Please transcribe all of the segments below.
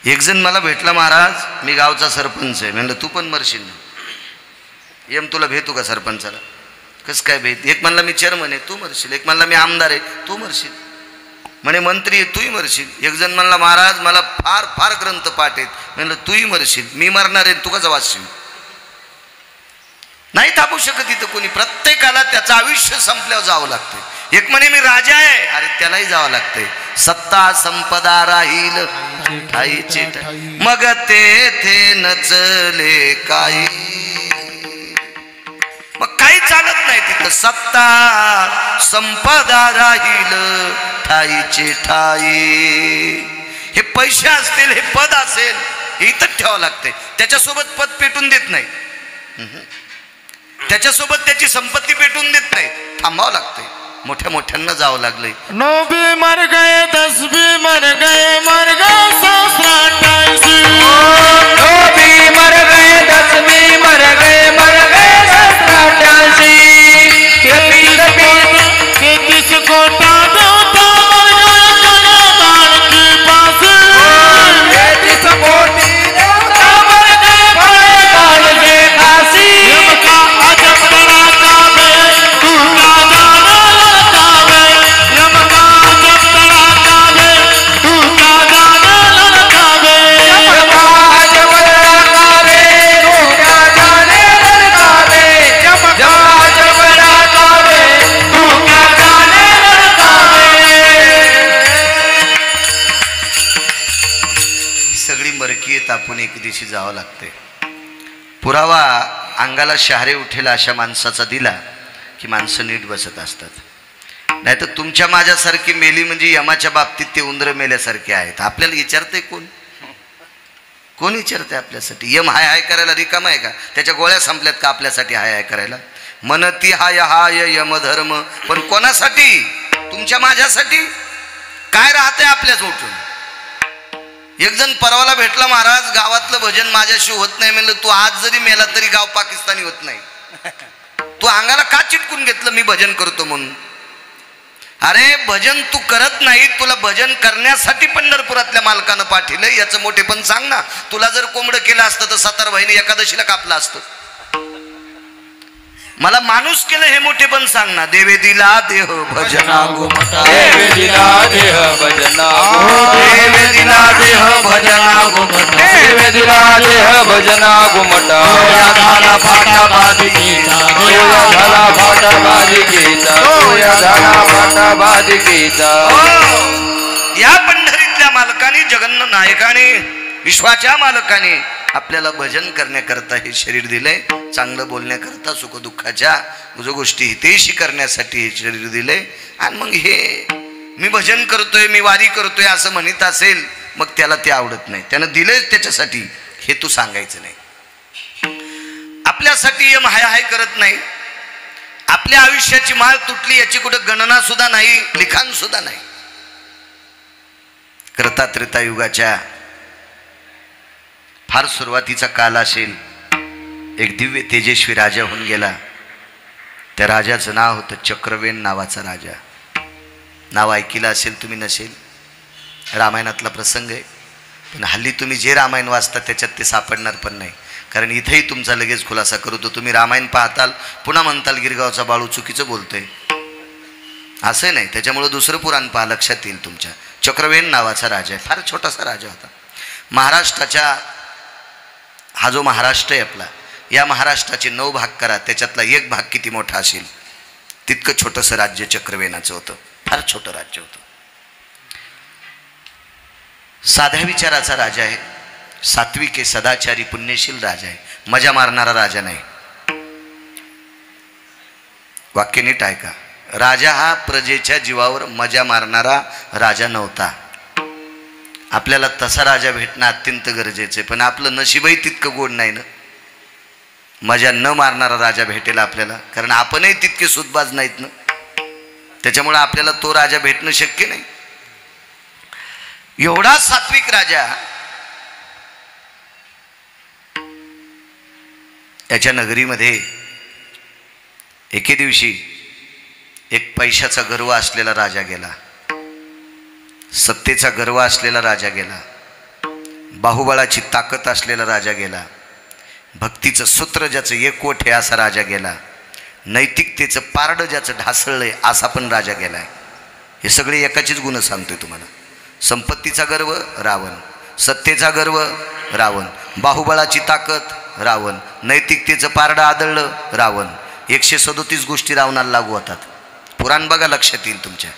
एक जण मला भेटला, महाराज मी गावचा सरपंच आहे. म्हणलं तू पण मरशील ना, यम तुला भेटू का सरपंचाला? कसं काय भेट? एक म्हणला मी चेअरमन आहे, तू मरशील. एक म्हणला मी आमदार आहे, तू मरशील. म्हणे मंत्री आहे, तूही मरशील. एक जण म्हणला महाराज मला फार फार ग्रंथ पाठ आहेत. म्हणलं तूही मरशील. मी मरणार आहे, तू कसा वाचशील? नाही थांबू शकत इथं कोणी. प्रत्येकाला त्याचं आयुष्य संपल्यावर जावं लागतं. एक म्हणे मी राजा आहे, अरे त्यालाही जावं लागतंय. सत्ता संपदा राहील ठाईचे मग तेथे नचले काही. मग काही चालत नाही तिथं. सत्ता संपदा राहील ठाईचे ठाई. हे पैसे असतील, हे पद असेल, हे इथंच ठेवावं लागतंय. त्याच्यासोबत पद पेटून देत नाही, त्याच्यासोबत त्याची संपत्ती पेटून देत नाही. थांबावं लागतंय. मोठ्या मोठ्यांना जावं लागलंय. 9 भी मर गए, 10 भी मर गए, मर गए 188. 9 भी मर गए, 10 भी मर गए, मर गए 188. 33 कोटा देवता मर गए कलाकार के पास. 33 कोटि देवता मर गए कलाकार के पास. यम का अजब डराता है, तू क्या जाने लड़ता है. यम का अजब डराता है, तू क्या जाने लड़ता है. यम का अजब डराता है, तू क्या जाने लड़ता है. यम का अजब डराता है, तू क्या जाने लड़ता है. ही सगळी मरकी तापून एक दिवशी जावं लागते. पुरावा अंगाला शहारे उठेल अशा माणसाचा दिला की माणसं नीट बसत असतात. नाही तर तुमच्या माझ्यासारखी मेली म्हणजे यमाच्या बाबतीत ते उंदर मेल्यासारखे आहेत. आपल्याला विचारते कोण? कोण विचारते आपल्यासाठी? यम हाय हाय करायला रिकाम आहे का? त्याच्या गोळ्या संपल्यात का आपल्यासाठी हाय हाय करायला? मनती हाय हाय यमधर्म, पण कोणासाठी? तुमच्या माझ्यासाठी. काय राहते आपल्याच उठून? एक जण परवाला भेटला, महाराज गावातलं भजन माझ्याशी होत नाही. म्हणलं तू आज जरी मेला तरी गाव पाकिस्तानी होत नाही. तू अंगाला का चिटकून घेतलं मी भजन करतो म्हणून? अरे भजन तू करत नाही, तुला भजन करण्यासाठी पंढरपुरातल्या मालकानं पाठवलं. याचं मोठेपण सांग ना. तुला जर कोंबडं केलं असतं तर सतारबाईने एकादशीला कापलं असतं. मला माणूस केलं हे मोठेपण सांग ना. देवे दिला देह भजना घुमटा, देवे दिला देह भजना, देवे दिला देह भजना घुमटा, देवे दिला देह भजना घुमटा. झाला फाटा बाजिकीचा, झाला फाटा बाजिकीचा, झाला फाटा बाजिकीचा. या पंढरीतल्या मालकाने, जगन्न नायकाने, विश्वाच्या मालकाने आपल्याला भजन करण्याकरता हे शरीर दिलंय. चांगलं बोलण्याकरता, सुखदुःखाच्या जो गोष्टी हितेशी करण्यासाठी हे शरीर दिलंय. आणि मग हे मी भजन करतोय, मी वारी करतोय असं म्हणत असेल, मग त्याला ते आवडत नाही. त्यानं दिलंय त्याच्यासाठी, हे तू सांगायचं नाही. आपल्यासाठी यम हाय हाय करत नाही. आपल्या आयुष्याची माळ तुटली याची कुठं गणना सुद्धा नाही, लिखाण सुद्धा नाही. करता त्रेतायुगाच्या फार सुरुवातीचा काल असेल. एक दिव्य तेजस्वी राजा होऊन गेला. त्या राजाचं नाव होतं चक्रवेन नावाचा राजा. नाव ऐकलं असेल तुम्ही, नसेल. रामायणातला प्रसंग आहे, पण हल्ली तुम्ही जे रामायण वाचता त्याच्यात ते सापडणार पण नाही. कारण इथेही तुमचा लगेच खुलासा करतो. तुम्ही रामायण पाहताल, पुन्हा म्हणताल गिरगावचा बाळू चुकीचं बोलतोय. असं नाही. त्याच्यामुळं दुसरं पुराण पहा, लक्षात येईल तुमच्या. चक्रवेन नावाचा राजा आहे. फार छोटासा राजा होता. महाराष्ट्राच्या, हा जो महाराष्ट्र आहे आपला, या महाराष्ट्राचे 9 भाग करा, त्याच्यातला 1 भाग किती मोठा असेल तितकं छोटंसं राज्य चक्रवेनाचं होतं. फार छोटं राज्य होतं. साध्या विचाराचा राजा आहे. सात्विक आहे, सदाचारी, पुण्यशील राजा आहे. मजा मारणारा राजा नाही. वाक्य नीट आहे का? राजा हा प्रजेच्या जीवावर मजा मारणारा राजा नव्हता. आपल्याला तसा राजा भेटणं अत्यंत गरजेचं आहे. पण आपलं नशीबही तितकं गोड नाही ना. मजा न मारणारा राजा भेटेल आपल्याला, कारण आपणही तितके सुदबाज नाहीत ना. त्याच्यामुळे आपल्याला तो राजा भेटणं शक्य नाही. एवढा सात्विक राजा याच्या नगरीमध्ये एके दिवशी एक पैशाचा गर्व असलेला राजा गेला. सत्तेचा गर्व असलेला राजा गेला. बाहुबळाची ताकद असलेला राजा गेला, भक्तीचं सूत्र ज्याचं एकवट आहे असा राजा गेला, नैतिकतेचं पारडं ज्याचं ढासळलंय असा पण राजा गेलाय. हे सगळे एकाचीच गुण सांगतोय तुम्हाला. संपत्तीचा गर्व रावण, सत्तेचा गर्व रावण, बाहुबळाची ताकद रावण, नैतिकतेचं पारडं आदळलं रावण. 137 गोष्टी रावणाला लागू होतात. पुराण बघा, लक्षात येईल तुमच्या.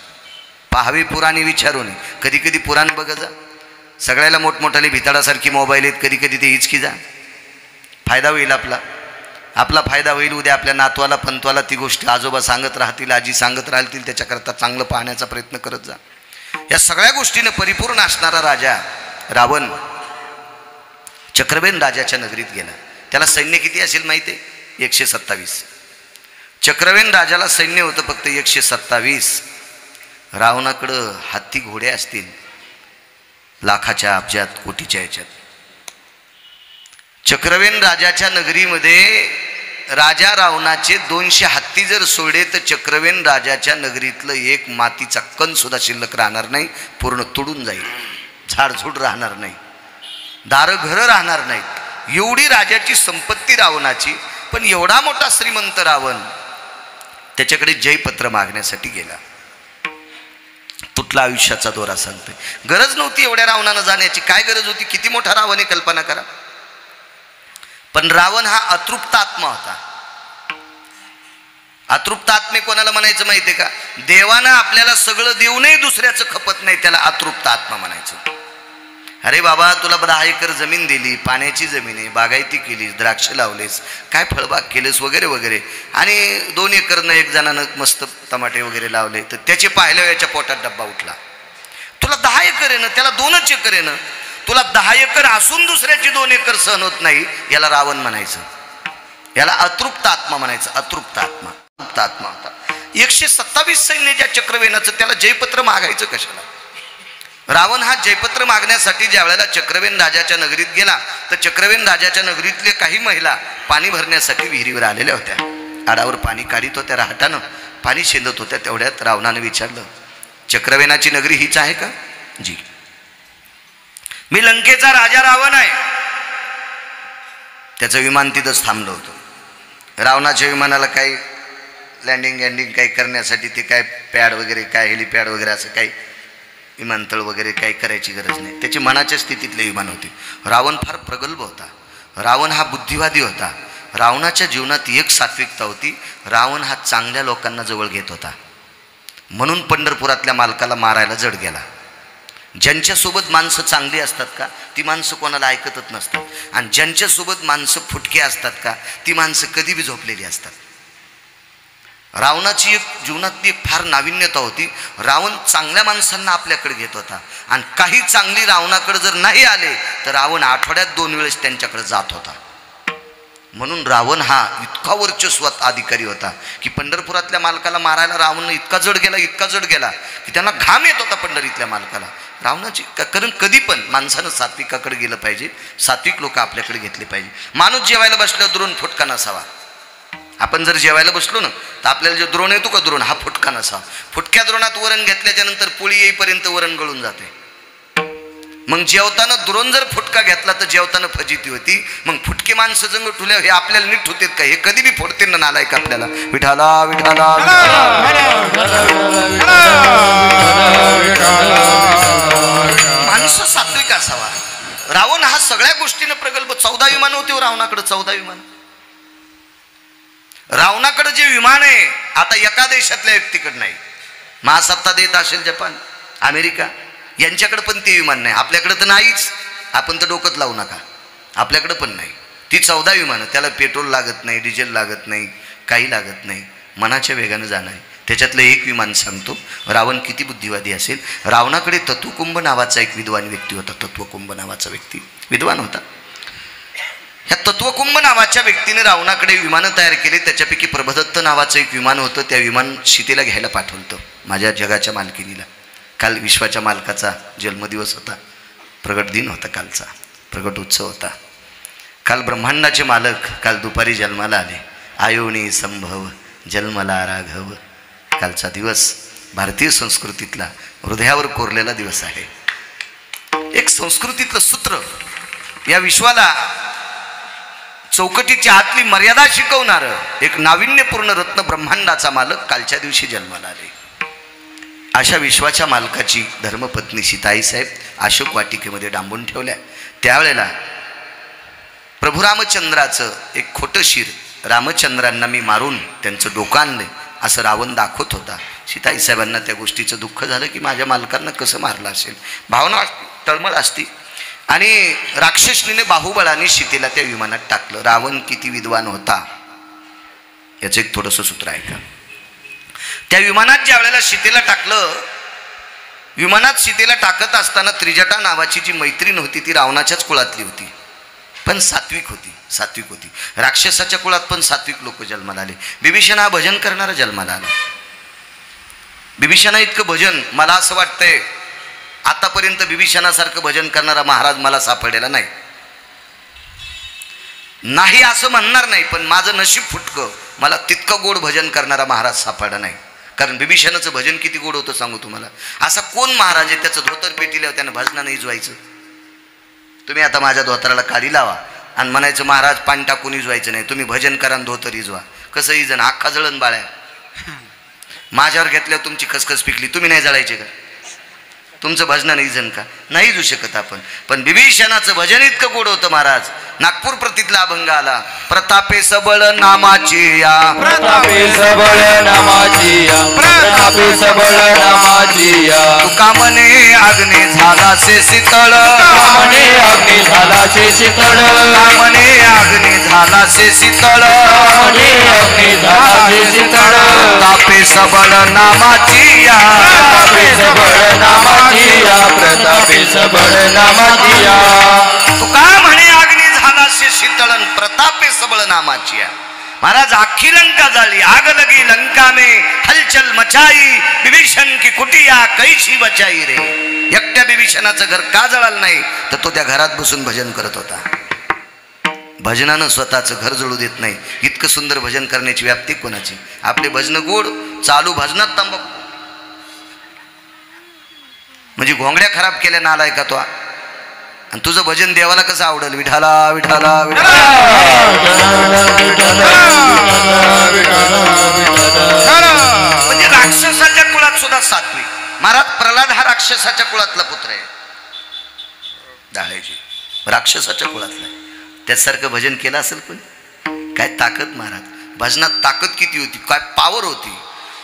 पाहावी पुराणी विचारून, कधी कधी पुराण बघा जा. सगळ्याला मोठमोठाली भिताडासारखी मोबाईल आहेत, कधी कधी ते हिचकी जा. फायदा होईल आपला फायदा होईल. उद्या आपल्या नातवाला पंतवाला ती गोष्ट आजोबा सांगत राहतील, आजी सांगत राहतील, त्याच्याकरता चांगलं पाहण्याचा प्रयत्न करत जा. या सगळ्या गोष्टीनं परिपूर्ण असणारा राजा रावण चक्रवेन राजाच्या नगरीत गेला. त्याला सैन्य किती असेल माहिती आहे? 127. चक्रवेन राजाला सैन्य होतं फक्त 127. रावणाकडं हत्ती घोडे असतील लाखाच्या, अब्जात, कोटीच्या याच्यात. चक्रवेन राजाच्या नगरीमध्ये राजा रावणाचे 200 हत्ती जर सोडले तर चक्रवेन राजाच्या नगरीतलं एक मातीचा कण सुद्धा शिल्लक राहणार नाही, पूर्ण तुडून जाईल. झाडझूड राहणार नाही, दारं घरं राहणार नाहीत. एवढी राजाची संपत्ती रावणाची. पण एवढा मोठा श्रीमंत रावण त्याच्याकडे जयपत्र मागण्यासाठी गेला. तुटला आयुष्याचा दोरा सांगतोय. गरज नव्हती एवढ्या रावणानं जाण्याची. काय गरज होती? किती मोठा रावण आहे कल्पना करा. पण रावण हा अतृप्त आत्मा होता. अतृप्त आत्मे कोणाला म्हणायचं माहितीये का? देवानं आपल्याला सगळं देऊनही दुसऱ्याचं खपत नाही, त्याला अतृप्त आत्मा म्हणायचं. अरे बाबा, तुला 10 एकर जमीन दिली, पाण्याची जमीन आहे, बागायती केलीस, द्राक्ष लावलेस, काय फळबाग केलेस वगैरे वगैरे, आणि 2 एकरनं एक जणानं मस्त टमाटे वगैरे लावले, तर त्याचे पाहिलं याच्या पोटात डब्बा उठला. तुला 10 एकर आहे ना, त्याला 2च एकर आहे ना. तुला 10 एकर असून दुसऱ्याची 2 एकर सहन होत नाही, याला रावण म्हणायचं. याला अतृप्त आत्मा म्हणायचं. अतृप्त आत्मा, अतृप्त आत्मा होता. 127 सैन्य ज्या चक्रवेनाचं, त्याला जयपत्र मागायचं कशाला? रावण हा जयपत्र मागण्यासाठी ज्या वेळेला चक्रवेन राजाच्या नगरीत गेला, तर चक्रवेन राजाच्या नगरीतले काही महिला पाणी भरण्यासाठी विहिरीवर आलेल्या होत्या. आडावर पाणी काढीत होत्या, रहाटानं पाणी शेंदत होत्या. तेवढ्यात रावणानं विचारलं, चक्रवेनाची नगरी हीच आहे का? जी. मी लंकेचा राजा रावण आहे. त्याचं विमान तिथंच थांबलं होतं. रावणाच्या विमानाला काही लँडिंग काही करण्यासाठी ते काय पॅड वगैरे, काय हेलिपॅड वगैरे, असं काही विमानतळ वगैरे काही करायची गरज नाही. त्याची मनाच्या स्थितीतले विमान होते. रावण फार प्रगल्भ होता. रावण हा बुद्धिवादी होता. रावणाच्या जीवनात एक सात्विकता होती. रावण हा चांगल्या लोकांना जवळ घेत होता. म्हणून पंढरपुरातल्या मालकाला मारायला जड गेला. ज्यांच्यासोबत माणसं चांगली असतात का, ती माणसं कोणाला ऐकतच नसतात. आणि ज्यांच्यासोबत माणसं फुटके असतात का, ती माणसं कधी बी झोपलेली असतात. रावणाची एक जीवनातली एक फार नाविन्यता होती. रावण चांगल्या माणसांना आपल्याकडे घेत होता. आणि काही चांगली रावणाकडे जर नाही आले तर रावण आठवड्यात 2 वेळेस त्यांच्याकडे जात होता. म्हणून रावण हा इतका वर्चस्वात अधिकारी होता की पंढरपुरातल्या मालकाला मारायला रावण इतका जड गेला की त्यांना घाम येत होता पंढरीतल्या मालकाला. रावणाची कारण कधी पण माणसानं सात्विकाकडे गेलं पाहिजे. सात्विक लोक आपल्याकडे घेतले पाहिजे. माणूस जेवायला बसल्यावर द्रोण फुटका नसावा. आपण जर जेवायला बसलो ना, तर आपल्याला जो द्रोण येतो का, द्रोण हा फुटका नसावा. फुटक्या द्रोणात वरण घेतल्याच्या नंतर पोळी येईपर्यंत वरण गळून जाते. मग जेवताना द्रोण जर फुटका घेतला तर जेवताना फजिती होती. मग फुटके माणसं जंग ठुल्या हे आपल्याला नीट होतेत का? हे कधी बी फोडते ना नालायक आपल्याला. विठाला विठाला माणसं सात्विक असावा. रावण हा सगळ्या गोष्टीनं प्रगल्भ. 14 विमान होते रावणाकडे. 14 विमान. रावणाकडे जे विमान आहे आता एका देशातल्या व्यक्तीकडे नाही. महासत्ता देत असेल जपान, अमेरिका, यांच्याकडे पण ते विमान नाही. आपल्याकडे तर नाहीच. आपण तर डोकंच लावू नका. आपल्याकडे पण नाही. ती 14 विमानं. त्याला पेट्रोल लागत नाही, डिझेल लागत नाही, काही लागत नाही. मनाच्या वेगानं जाणं आहे. त्याच्यातलं एक विमान सांगतो. रावण किती बुद्धिवादी असेल. रावणाकडे तत्वकुंभ नावाचा एक विद्वान व्यक्ती होता. तत्वकुंभ नावाचा व्यक्ती विद्वान होता. ह्या तत्वकुंभ नावाच्या व्यक्तीने रावणाकडे विमानं तयार केली. त्याच्यापैकी प्रभदत्त नावाचं एक विमान होतं. त्या विमान सीतेला घ्यायला पाठवलं माझ्या जगाच्या मालकिनीला. काल विश्वाच्या मालकाचा जन्मदिवस होता. प्रगट दिन होता कालचा. प्रगट उत्सव होता. काल ब्रह्मांडाचे मालक काल दुपारी जन्माला आले. आयोनी संभव जन्मला राघव. कालचा दिवस भारतीय संस्कृतीतला हृदयावर कोरलेला दिवस आहे. एक संस्कृतीतलं सूत्र या विश्वाला चौकटीच्या आतली मर्यादा शिकवणार एक नाविन्यपूर्ण रत्न ब्रह्मांडाचा मालक कालच्या दिवशी जन्माला आले. अशा विश्वाच्या मालकाची धर्मपत्नी सीताई साहेब अशोक वाटिकेमध्ये डांबून ठेवल्या. त्यावेळेला प्रभू रामचंद्राचं एक खोटं शिर रामचंद्रांना मी मारून त्यांचं डोकं आणलं असं रावण दाखवत होता. सीताई साहेबांना त्या गोष्टीचं दुःख झालं की माझ्या मालकांना कसं मारलं असेल, भावना तळमळ असती. आणि राक्षसनीने बाहुबळाने सीतेला त्या विमानात टाकलं. रावण किती विद्वान होता याचं एक थोडंसं सूत्र आहे का. त्या विमानात ज्या वेळेला सीतेला टाकलं, विमानात सीतेला टाकत असताना त्रिजटा नावाची जी मैत्रीण होती ती रावणाच्याच कुळातली होती, पण सात्विक होती. राक्षसाच्या कुळात पण सात्विक लोक जन्माला आले. बिभीषण हा भजन करणारा जन्माला आला. बिभीषणा इतकं भजन मला असं वाटतंय आतापर्यंत बिभीषणासारखं भजन करणारा महाराज मला सापडलेला नाही असं म्हणणार नाही, पण माझं नशीब फुटकं, मला तितकं गोड भजन करणारा महाराज सापडला नाही. कारण बिभीषणाचं भजन किती गोड होतं सांगू तुम्हाला. असा कोण महाराज आहे त्याचं धोतर पेटील्यावर त्यानं भजनानं इजवायचं. तुम्ही आता माझ्या धोतराला काडी लावा आणि म्हणायचं महाराज पाणी टाकून इजवायचं नाही, तुम्ही भजन करा धोतर इजवा. कसं इजन अख्खा जळण बाळ्या. माझ्यावर घेतल्यावर तुमची खसखस पिकली, तुम्ही नाही जळायचे का? तुमचं भजनानं इजन का? नाही इजू शकत आपण. पण बिभीषणाचं भजन इतकं गोड होतं महाराज. नागपूर प्रतीतला अभंग आला, प्रतापे सबळ नामाची या, प्रतापे सबळ नामाची या, प्रतापे सबळ नामाची या. तुका म्हणे अग्नी झाला से शीतळ, म्हणे अग्नी झाला से शीतळ, म्हणे अग्नी झाला से शीतळ, म्हणे अग्नी झाला से शीतळ. प्रतापे सबळ नामाची या, प्रतापे सबळ नामाची या, प्रतापे सबळ नामाची या. तुका म्हणे अग्नी झाला से शीतळन, प्रतापे सबळ नामाची या. महाराज अख्खी लंका जाळली, आग लगी लंका में हलचल मचाई, विभीषण की कुटिया कैसी बचाई रे. एकट्या विभीषणाचं घर का जळालं नाही तर तो त्या घरात बसून भजन करत होता. भजनानं स्वतःचं घर जळू देत नाही. इतकं सुंदर भजन करण्याची व्याप्ती कोणाची. आपले भजन गोड, चालू भजनात तंबाखू, म्हणजे घोंगड्या खराब केल्या नालाय का तो. आणि तुझं भजन देवाला कसं आवडेल, विठाला विठाला विठाला. म्हणजे राक्षसाच्या कुळात सुद्धा सात्विक. महाराज प्रल्हाद हा राक्षसाच्या कुळातला पुत्र आहे, डाळ्याची राक्षसाच्या कुळातला. त्यासारखं भजन केलं असेल पण काय ताकद महाराज. भजनात ताकद किती होती, काय पावर होती.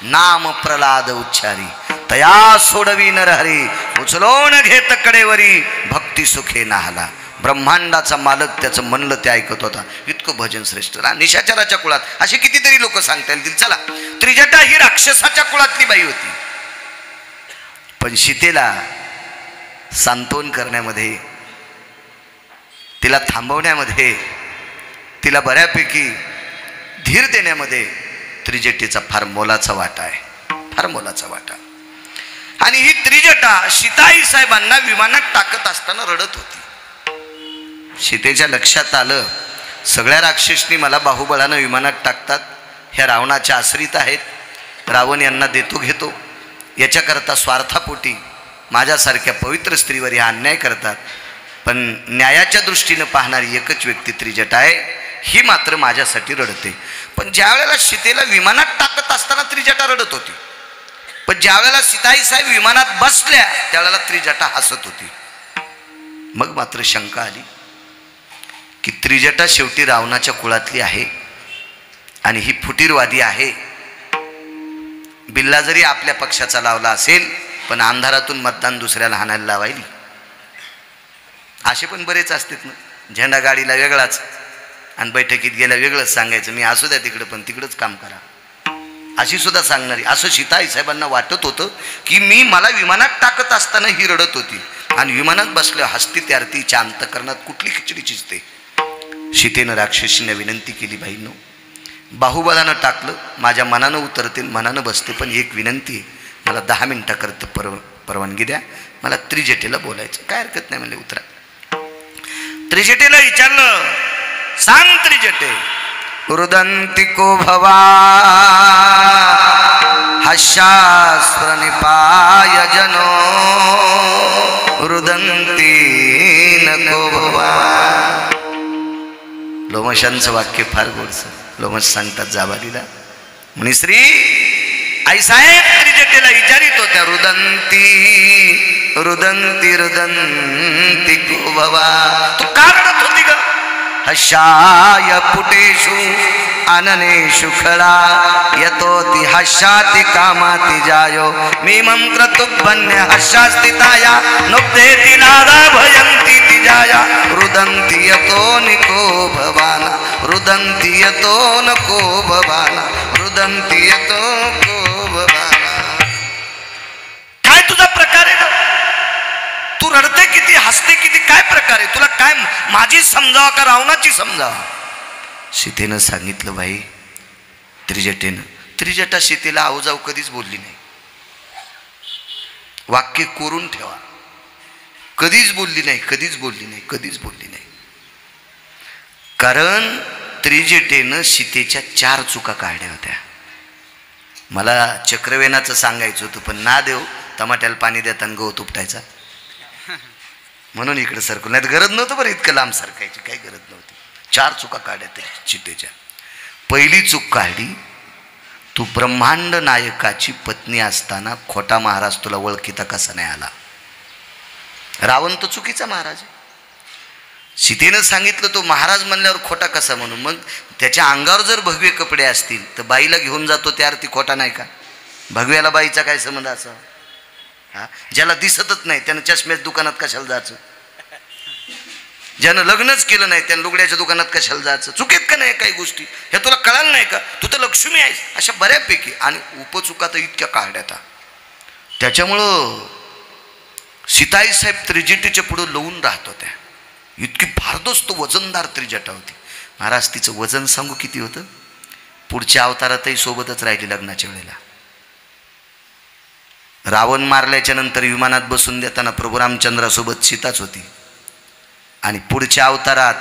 नाम प्रल्हाद उच्चारी तया सोडवी नरहरी, उचलोन घेत कडेवरी भक्ती सुखे नाहला. ब्रह्मांडाचा मालक त्याचं म्हणलं ते ऐकत होता. इतकं भजन श्रेष्ठ. निशाचराच्या कुळात असे कितीतरी लोक सांगता येतील. चला, त्रिजटा ही राक्षसाच्या कुळातली बाई होती, पण सीतेला सांत्वन करण्यामध्ये, तिला थांबवण्यामध्ये, तिला बऱ्यापैकी धीर देण्यामध्ये त्रिजटेचा फार मोलाचा वाटा आहे, फार मोलाचा वाटा. आणि ही त्रिजटा सीताई साहेबांना विमानात टाकत असताना रडत होती. सीतेच्या लक्षात आलं सगळ्या राक्षसनी मला बाहुबळानं विमानात टाकतात, ह्या रावणाच्या आश्रित आहेत, रावण यांना देतो घेतो, याच्याकरता स्वार्थापोटी माझ्यासारख्या पवित्र स्त्रीवर ह्या अन्याय करतात. पण न्यायाच्या दृष्टीनं पाहणारी एकच व्यक्ती त्रिजटा आहे, ही मात्र माझ्यासाठी रडते. पण ज्या वेळेला सीतेला विमानात टाकत असताना त्रिजटा रडत होती, पण ज्या वेळेला सीताई साहेब विमानात बसल्या त्यावेळेला त्रिजटा हसत होती. मग मात्र शंका आली की त्रिजटा शेवटी रावणाच्या कुळातली आहे आणि ही फुटीरवादी आहे. बिल्ला जरी आपल्या पक्षाचा लावला असेल पण अंधारातून मतदान दुसऱ्याला हाणायला लावायली. असे पण बरेच असतात ना, झेंडा गाडीला वेगळाच आणि बैठकीत गेल्या वेगळंच सांगायचं, मी असू द्या तिकडं पण तिकडंच काम करा, अशी सुद्धा सांगणारी. असं सीताई साहेबांना वाटत होतं की मला विमानात टाकत असताना ही रडत होती आणि विमानात बसल्या हस्ती त्यारतीच्या अंतकरणात कुठली खिचडी चिजते. सीतेनं राक्षसीने विनंती केली, बाईंनो बाहुबलानं टाकलं, माझ्या मनानं उतरतील, मनानं बसते, पण एक विनंती आहे, मला 10 मिनिटाकरता परवानगी द्या, मला त्रिजटेला बोलायचं. काय हरकत नाही म्हणले, उतरा. त्रिजटेला विचारलं, सांग त्रिजटे. रुदंती को भवा हशास्त्र निपाय जनो, रुदंती नको भवा. लोमशांचं वाक्य फार गोडसं. लोमश सांगतात जाबालीला, म्हणे श्री आई साहेब त्रिजटेला विचारित होत्या, रुदंती रुदंती रुदंती को भवा, तू का रडत होती ग? हशाय पुटेषु अननेषु खळा यतोति हशाति कामाति जायो मीमं क्रतुपन्य हशास्तिताया नुब्धेति नादा भयन्ति तिजाया रुदन्ति यतो निको भवाना रुदन्ति यतो नको भवाना रुदन्ति यतो को भवाना. काय तुझा प्रकार आहे? तू रडते किती, हसते किती, काय प्रकार आहे? तुला काय माझी समजावा का रावणाची समजावा? सीतेनं सांगितलं, बाई त्रिजटेनं, त्रिजटा सीतेला आऊजाऊ कधीच बोलली नाही. वाक्य कोरून ठेवा, कधीच बोलली नाही, कधीच बोलली नाही, कधीच बोलली नाही. कारण त्रिजटेनं सीतेच्या 4 चुका काढल्या होत्या. मला चक्रवेनाचं सांगायचं होतं, पण ना देव टमाट्याला पाणी देताना गवत उपटायचा, म्हणून इकडे सरकू, नाही तर गरज नव्हतं बरं इतकं लांब सरकायची, काही गरज नव्हती. 4 चुका काढल्या त्या सीतेच्या. पहिली चूक काढली, तू ब्रह्मांड नायकाची पत्नी असताना खोटा महाराज तुला ओळखीता कसा नाही आला? रावण तो चुकीचा महाराज आहे. सीतेनं सांगितलं तो महाराज म्हणल्यावर खोटा कसा म्हणून? मग त्याच्या अंगावर जर भगवे कपडे असतील तर बाईला घेऊन जातो त्या अर्थी खोटा नाही का? भगव्याला बाईचा काय संबंध असा? हा, ज्याला दिसतच नाही त्यानं चष्म्याच्या दुकानात कशाला जायचं? ज्यानं लग्नच केलं नाही त्यानं लुगड्याच्या दुकानात कशाला जायचं? चुकीत का नाही काही गोष्टी? हे तुला कळालं नाही का? तू तर लक्ष्मी आहेस. अशा बऱ्यापैकी आणि उपचुका तर इतक्या काढ्यात. त्याच्यामुळं सीताई साहेब त्रिजटेच्या पुढं लवून राहत होत्या. इतकी भारदस्त वजनदार त्रिजटा होती. महाराज तिचं वजन सांगू किती होतं? पुढच्या अवतारातही सोबतच राहिली लग्नाच्या वेळेला. रावण मारल्याच्या नंतर विमानात बसून देताना प्रभू रामचंद्रासोबत सीताच होती. आणि पुढच्या अवतारात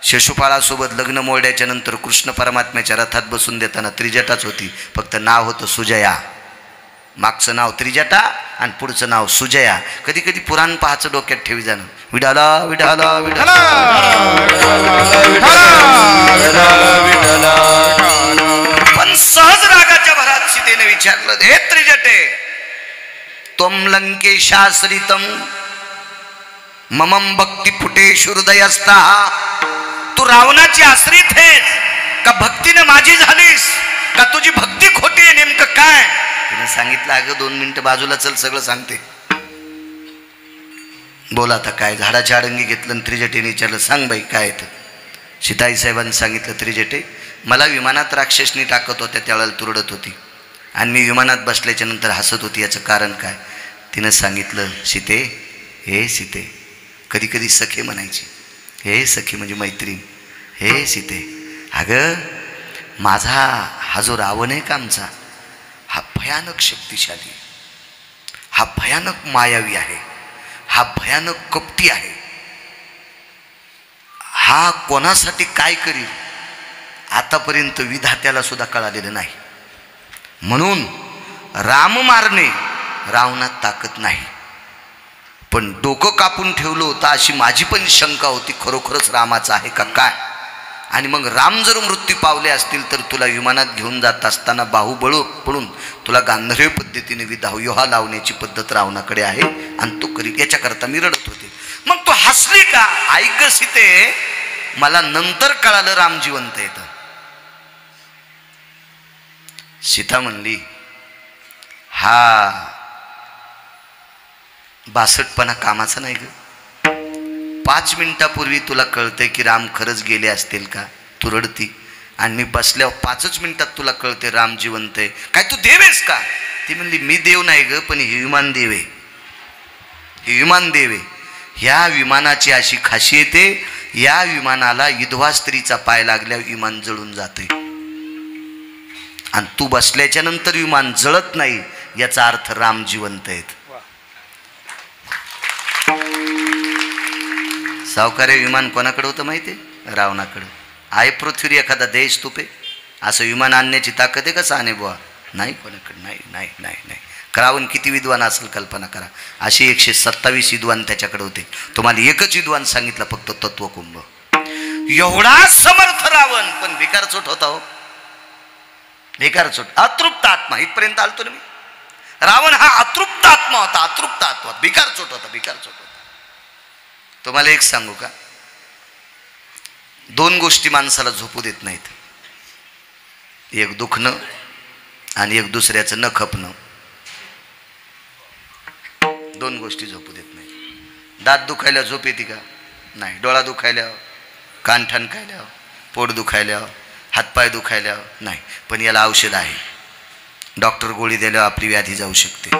शिशुपाळासोबत लग्न मोडल्याच्या नंतर कृष्ण परमात्म्याच्या रथात बसून देताना त्रिजटाच होती. फक्त नाव होतं सुजया. मागचं नाव त्रिजटा आणि पुढचं नाव सुजया. कधी कधी पुराण पाहायचं डोक्यात ठेवी जाणं, विडाला विडाला विडाला. पण सहज रागाच्या भरात सीतेने विचारलं, हे त्रिजटे, त्वं लंकेशाश्रितम ममं भक्ती फुटेषु हृदयस्थः. तू रावणाची आश्रित आहेस का भक्तीने माझी झालीस का तुझी भक्ती खोटी आहे? नेमकं काय? तिने सांगितलं, अगं 2 मिनिटं बाजूला चल, सगळं सांगते. बोला आता काय? झाडाच्या आडंगी घेतलं आणि त्रिजटेने विचारलं, सांग बाई काय येतं? सीताई साहेबांनी सांगितलं, त्रिजटे, मला विमानात राक्षसनी टाकत होत्या त्यावेळेला तुरडत होती आणि मी विमानात बसल्याच्या नंतर हसत होती, याचं कारण काय? तिनं सांगितलं, सीते, हे सीते, कधी कधी सखे म्हणायची. हे सखे म्हणजे मैत्रीण. हे सीते, अगं माझा हा जो रावण आहे का आमचा, हा भयानक शक्तिशाली, हा भयानक मायावी आहे, हा भयानक कपटी आहे. हा कोणासाठी काय करील आतापर्यंत विधात्याला सुद्धा कळालेलं नाही. म्हणून राम मारणे रावणात ताकद नाही. पण डोकं कापून ठेवलं होतं अशी माझी पण शंका होती, खरोखरच रामाचं आहे का काय? आणि मग राम जर मृत्यू पावले असतील तर तुला विमानात घेऊन जात असताना बाहुबळ पडून तुला गांधर्य पद्धतीने विवाह लावण्याची पद्धत रावणाकडे आहे आणि तो करील, याच्याकरता मी रडत होते. मग तो हसली का? ऐक सीते, मला नंतर कळालं राम जिवंत येतं. सीता म्हणली, हा 62पणा कामाचा नाही ग. 5 मिनिटापूर्वी तुला कळतंय की राम खरंच गेले असतील का? तू रडती आणि मी बसल्यावर 5च मिनिटात तुला कळते राम जिवंत आहे. काय तू देव आहेस का? ती म्हणली, मी देव नाही ग, पण हे विमान देव आहे. हे विमान देव आहे. ह्या विमानाची अशी खासियत आहे, या विमानाला विधवा स्त्रीचा पाय लागल्यावर विमान जळून जाते आणि तू बसल्याच्या नंतर विमान जळत नाही, याचा अर्थ राम जिवंत आहेत. सावकारे विमान कोणाकडे होतं माहिती आहे? रावणाकडे. आहे पृथ्वीवर एखादा देश तुपे असं विमान आणण्याची ताकद आहे का? साने बुवा नाही, कोणाकडे नाही नाही नाही नाही. रावण किती विद्वान असेल कल्पना करा. असे 127 विद्वान त्याच्याकडे होते. तुम्हाला एकच विद्वान सांगितलं, फक्त तत्वकुंभ. एवढा समर्थ रावण, पण भिकारचोट होता हो, भिकारचोट, अतृप्त आत्मा. इथपर्यंत आलतो ना मी. रावण हा अतृप्त आत्मा होता, अतृप्त आत्मा, भिकारचोट होता, भिकारचोट होता. तुम्हाला एक सांगू का, दोन गोष्टी माणसाला झोपू देत नाहीत, एक दुखणं आणि एक दुसऱ्याचं न खपणं. दोन गोष्टी झोपू देत नाही. दात दुखायला झोप येते का? नाही. डोळा दुखायला, कान ठणकायला, पोट दुखायला, हातपाय दुखायला नाही. पण याला औषध आहे. डॉक्टर गोळी दिल्यावर आपली व्याधी जाऊ शकते.